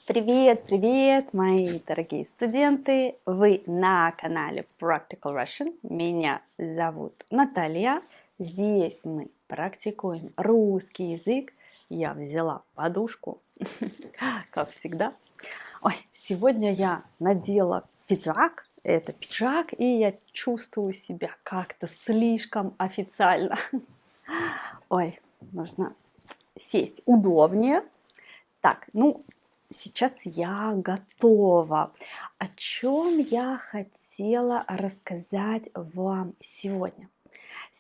Привет, привет, мои дорогие студенты! Вы на канале Practical Russian. Меня зовут Наталья. Здесь мы практикуем русский язык. Я взяла подушку, как всегда. Ой, сегодня я надела пиджак. Это пиджак, и я чувствую себя как-то слишком официально. Ой, нужно сесть удобнее. Так, сейчас я готова. О чем я хотела рассказать вам сегодня?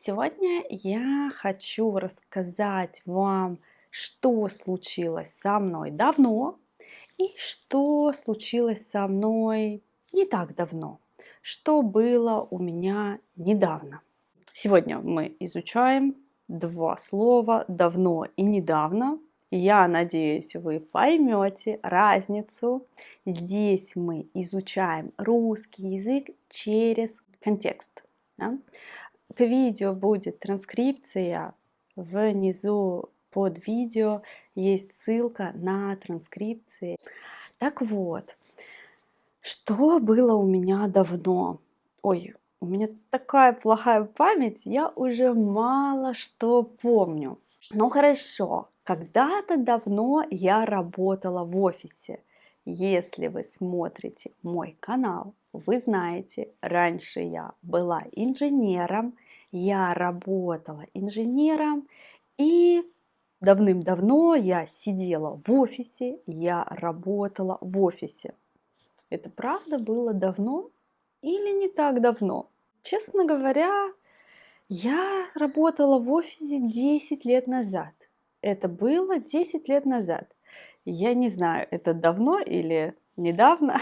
Сегодня я хочу рассказать вам, что случилось со мной давно и что случилось со мной не так давно, что было у меня недавно. Сегодня мы изучаем два слова «давно» и «недавно». Я надеюсь, вы поймете разницу. Здесь мы изучаем русский язык через контекст. Да? К видео будет транскрипция. Внизу под видео есть ссылка на транскрипции. Так вот, что было у меня давно? Ой, у меня такая плохая память, я уже мало что помню. Ну хорошо, когда-то давно я работала в офисе. Если вы смотрите мой канал, вы знаете, раньше я была инженером, я работала инженером, и давным-давно я сидела в офисе, я работала в офисе. Это правда было давно или не так давно? Честно говоря, я работала в офисе 10 лет назад. Это было 10 лет назад. Я не знаю, это давно или недавно.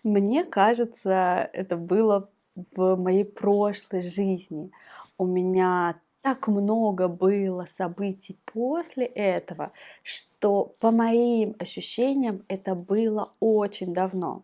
Мне кажется, это было в моей прошлой жизни. У меня так много было событий после этого, что по моим ощущениям это было очень давно.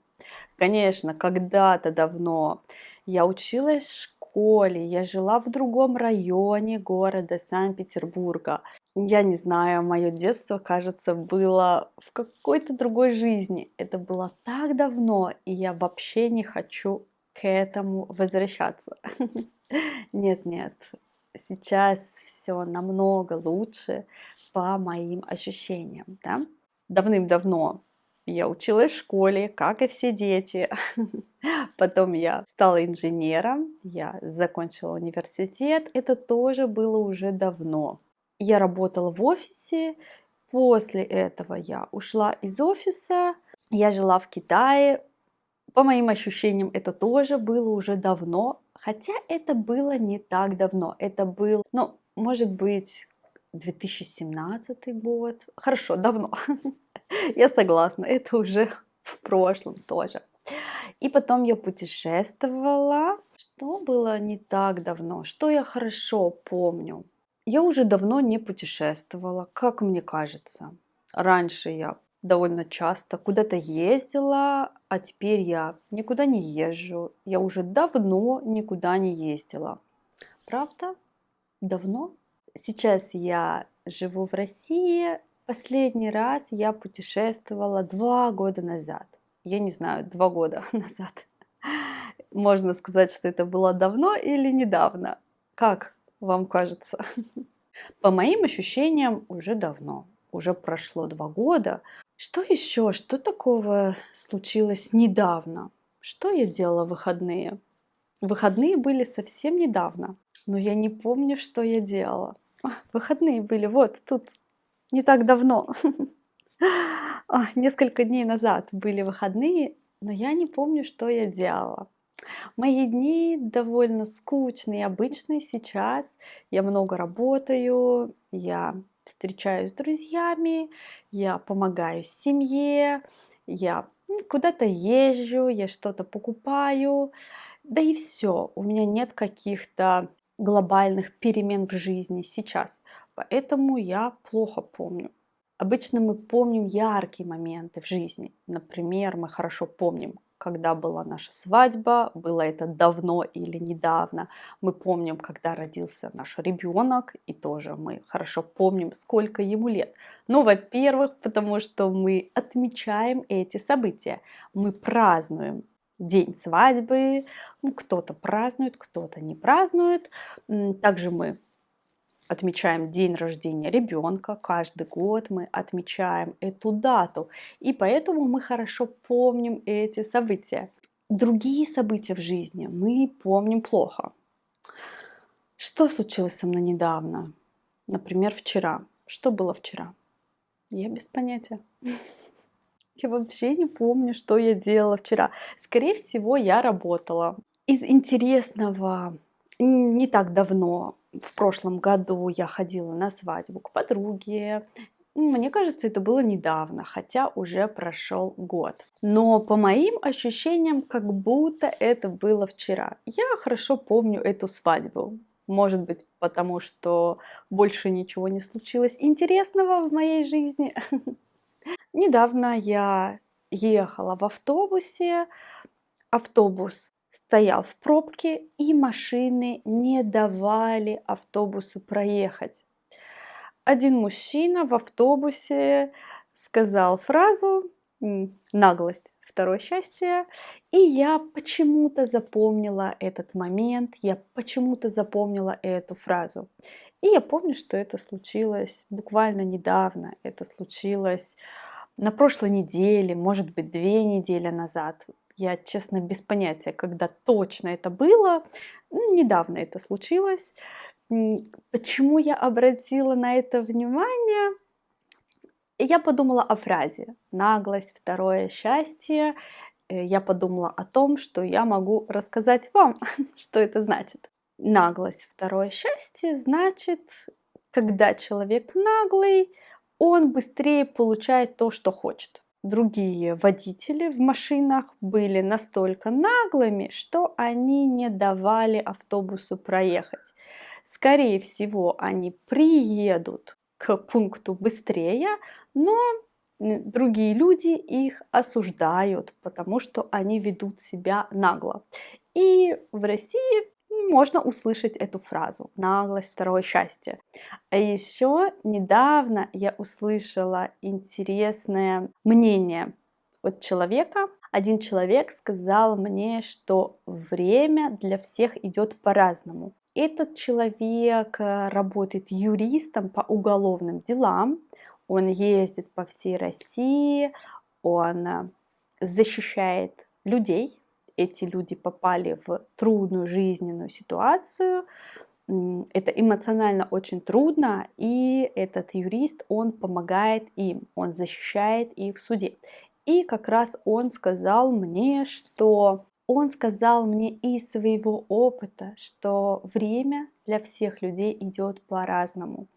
Конечно, когда-то давно я училась в школе, я жила в другом районе города Санкт-Петербурга. Я не знаю, мое детство, кажется, было в какой-то другой жизни. Это было так давно, и я вообще не хочу к этому возвращаться. Нет, нет, сейчас все намного лучше по моим ощущениям, да? Давным-давно я училась в школе, как и все дети. Потом я стала инженером, я закончила университет. Это тоже было уже давно. Я работала в офисе. После этого я ушла из офиса. Я жила в Китае. По моим ощущениям, это тоже было уже давно. Хотя это было не так давно. Это был, может быть, 2017 год. Хорошо, давно. Я согласна, это уже в прошлом тоже. И потом я путешествовала. Что было не так давно? Что я хорошо помню? Я уже давно не путешествовала, как мне кажется. Раньше я довольно часто куда-то ездила, а теперь я никуда не езжу. Я уже давно никуда не ездила. Правда? Давно? Сейчас я живу в России. Последний раз я путешествовала 2 года назад. Я не знаю, 2 года назад. Можно сказать, что это было давно или недавно? Как вам кажется? По моим ощущениям, уже давно. Уже прошло 2 года. Что еще? Что такого случилось недавно? Что я делала в выходные? Выходные были совсем недавно, но я не помню, что я делала. Выходные были вот тут не так давно. Несколько дней назад были выходные, но я не помню, что я делала. Мои дни довольно скучные, обычные сейчас. Я много работаю, я встречаюсь с друзьями, я помогаю семье, я куда-то езжу, я что-то покупаю. Да и все. У меня нет каких-то глобальных перемен в жизни сейчас. Поэтому я плохо помню. Обычно мы помним яркие моменты в жизни. Например, мы хорошо помним, когда была наша свадьба, было это давно или недавно. Мы помним, когда родился наш ребенок, и тоже мы хорошо помним, сколько ему лет. Ну, во-первых, потому что мы отмечаем эти события. Мы празднуем день свадьбы, ну, кто-то празднует, кто-то не празднует. Также мы отмечаем день рождения ребенка, каждый год мы отмечаем эту дату, и поэтому мы хорошо помним эти события. Другие события в жизни мы помним плохо. Что случилось со мной недавно? Например, вчера. Что было вчера? Я без понятия. Я вообще не помню, что я делала вчера. Скорее всего, я работала. Из интересного, не так давно, в прошлом году я ходила на свадьбу к подруге. Мне кажется, это было недавно, хотя уже прошел год. Но по моим ощущениям, как будто это было вчера. Я хорошо помню эту свадьбу. Может быть, потому что больше ничего не случилось интересного в моей жизни. Недавно я ехала в автобусе, автобус стоял в пробке, и машины не давали автобусу проехать. Один мужчина в автобусе сказал фразу «наглость, второе счастье», и я почему-то запомнила этот момент, я почему-то запомнила эту фразу. И я помню, что это случилось буквально недавно, это случилось на прошлой неделе, может быть, 2 недели назад. Я, честно, без понятия, когда точно это было. Недавно это случилось. Почему я обратила на это внимание? Я подумала о фразе «наглость, второе счастье». Я подумала о том, что я могу рассказать вам, что это значит. Наглость, второе счастье значит, когда человек наглый, он быстрее получает то, что хочет. Другие водители в машинах были настолько наглыми, что они не давали автобусу проехать. Скорее всего, они приедут к пункту быстрее, но другие люди их осуждают, потому что они ведут себя нагло. И в России можно услышать эту фразу «наглость, второе счастье». А еще недавно я услышала интересное мнение от человека. Один человек сказал мне, что время для всех идет по-разному. Этот человек работает юристом по уголовным делам. Он ездит по всей России, он защищает людей. Эти люди попали в трудную жизненную ситуацию. Это эмоционально очень трудно, и этот юрист, он помогает им, он защищает их в суде. И как раз он сказал мне, из своего опыта, что время для всех людей идет по-разному.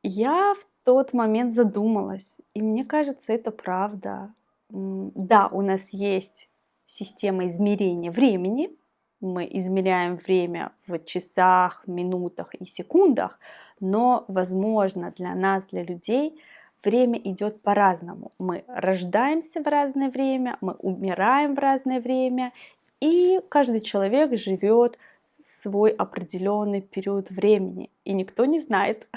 Я в тот момент задумалась, и мне кажется, это правда. Да, у нас есть система измерения времени. Мы измеряем время в часах, минутах и секундах, но, возможно, для нас, для людей, время идет по-разному. Мы рождаемся в разное время, мы умираем в разное время, и каждый человек живет свой определенный период времени. И никто не знает,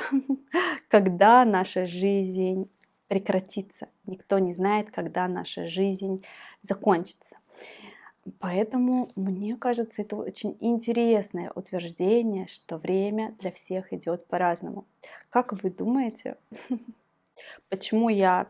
когда наша жизнь прекратится. Никто не знает, когда наша жизнь закончится. Поэтому мне кажется, это очень интересное утверждение, что время для всех идет по-разному. Как вы думаете, почему я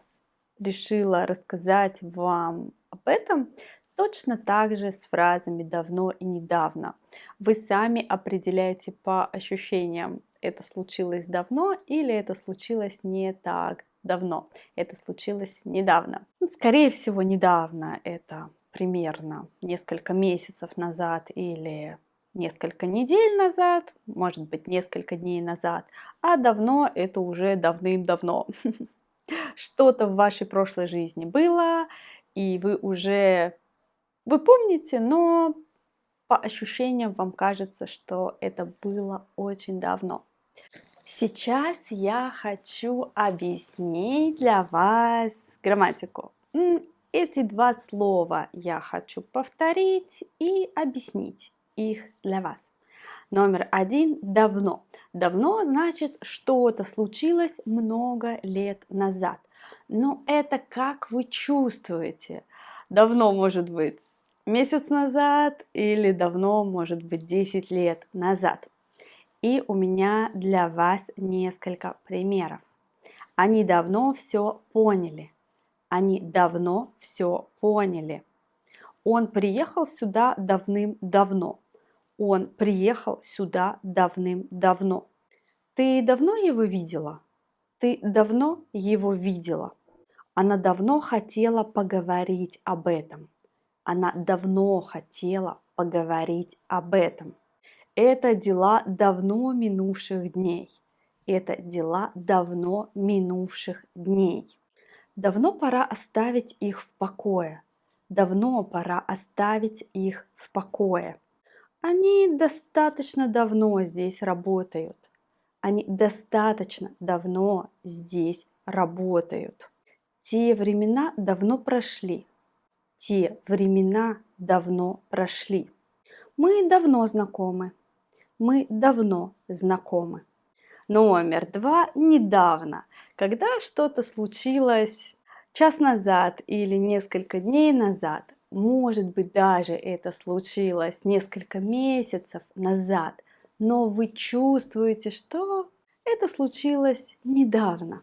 решила рассказать вам об этом? Точно так же с фразами «давно» и «недавно». Вы сами определяете по ощущениям, это случилось давно или это случилось не так давно, это случилось недавно. Скорее всего, недавно это примерно несколько месяцев назад или несколько недель назад, может быть, несколько дней назад, а давно это уже давным-давно. Что-то в вашей прошлой жизни было, и вы помните, но по ощущениям вам кажется, что это было очень давно. Сейчас я хочу объяснить для вас грамматику. Эти два слова я хочу повторить и объяснить их для вас. Номер один – давно. Давно значит, что-то случилось много лет назад. Но это как вы чувствуете. Давно может быть месяц назад или давно может быть 10 лет назад. И у меня для вас несколько примеров. Они давно все поняли. Они давно все поняли. Он приехал сюда давным-давно. Он приехал сюда давным-давно. Ты давно его видела? Ты давно его видела? Она давно хотела поговорить об этом. Она давно хотела поговорить об этом. Это дела давно минувших дней. Это дела давно минувших дней. Давно пора оставить их в покое. Давно пора оставить их в покое. Они достаточно давно здесь работают. Они достаточно давно здесь работают. Те времена давно прошли. Те времена давно прошли. Мы давно знакомы. Мы давно знакомы. Номер два – недавно. Когда что-то случилось час назад или несколько дней назад, может быть, даже это случилось несколько месяцев назад, но вы чувствуете, что это случилось недавно.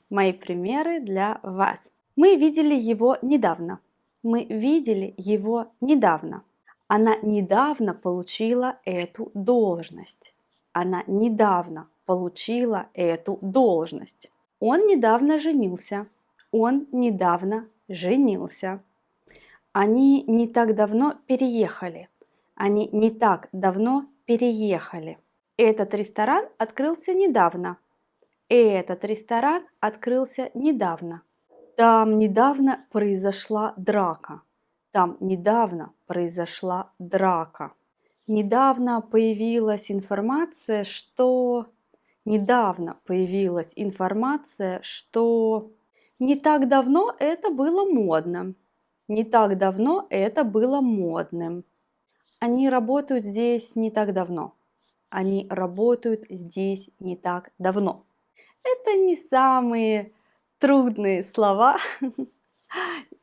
Мои примеры для вас. Мы видели его недавно. Мы видели его недавно. Она недавно получила эту должность. Она недавно получила эту должность. Он недавно женился. Он недавно женился. Они не так давно переехали. Они не так давно переехали. Этот ресторан открылся недавно. Этот ресторан открылся недавно. Там недавно произошла драка. Там недавно произошла драка. Недавно появилась информация, что не так давно это было модным. Не так давно это было модным. Они работают здесь не так давно. Они работают здесь не так давно. Это не самые трудные слова.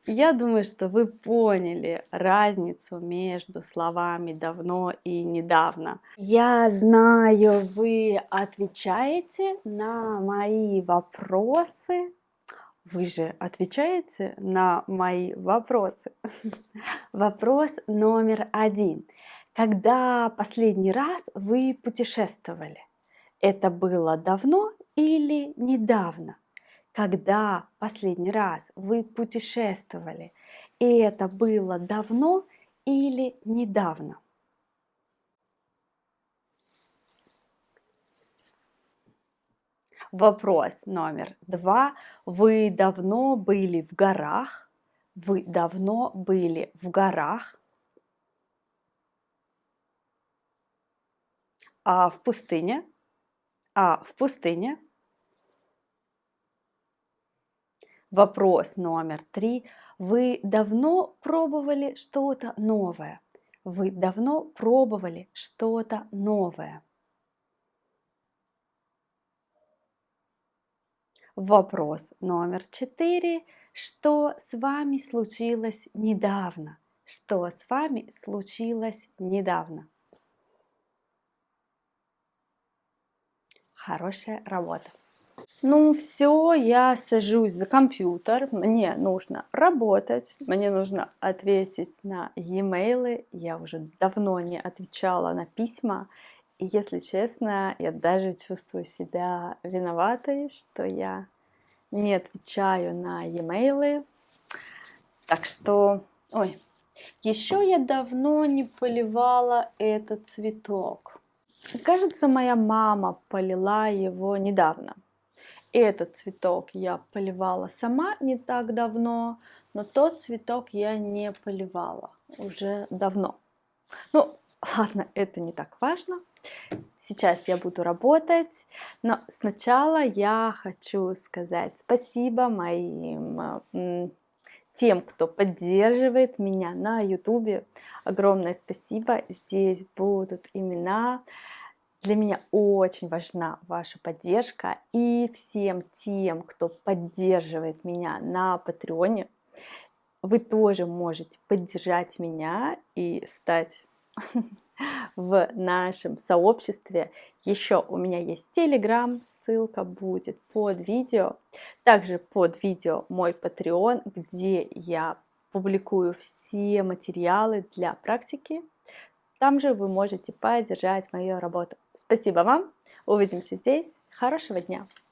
Я думаю, что вы поняли разницу между словами давно и недавно. Я знаю, вы отвечаете на мои вопросы. Вы же отвечаете на мои вопросы. Вопрос номер один. Когда последний раз вы путешествовали? Это было давно или недавно? Когда последний раз вы путешествовали? И это было давно или недавно? Вопрос номер два. Вы давно были в горах? Вы давно были в горах? А в пустыне? А в пустыне? Вопрос номер три. Вы давно пробовали что-то новое? Вы давно пробовали что-то новое? Вопрос номер четыре. Что с вами случилось недавно? Что с вами случилось недавно? Хорошая работа. Ну все, я сажусь за компьютер, мне нужно работать, мне нужно ответить на e-mail. Я уже давно не отвечала на письма. И если честно, я даже чувствую себя виноватой, что я не отвечаю на e-mail. Так что, еще я давно не поливала этот цветок. Кажется, моя мама полила его недавно. Этот цветок я поливала сама не так давно, но тот цветок я не поливала уже давно. Ну, ладно, это не так важно. Сейчас я буду работать, но сначала я хочу сказать спасибо моим Тем, кто поддерживает меня на YouTube, огромное спасибо. Здесь будут имена. Для меня очень важна ваша поддержка. И всем тем, кто поддерживает меня на Патреоне, вы тоже можете поддержать меня и стать в нашем сообществе. Еще у меня есть Telegram, ссылка будет под видео. Также под видео мой Patreon, где я публикую все материалы для практики. Там же вы можете поддержать мою работу. Спасибо вам. Увидимся здесь. Хорошего дня.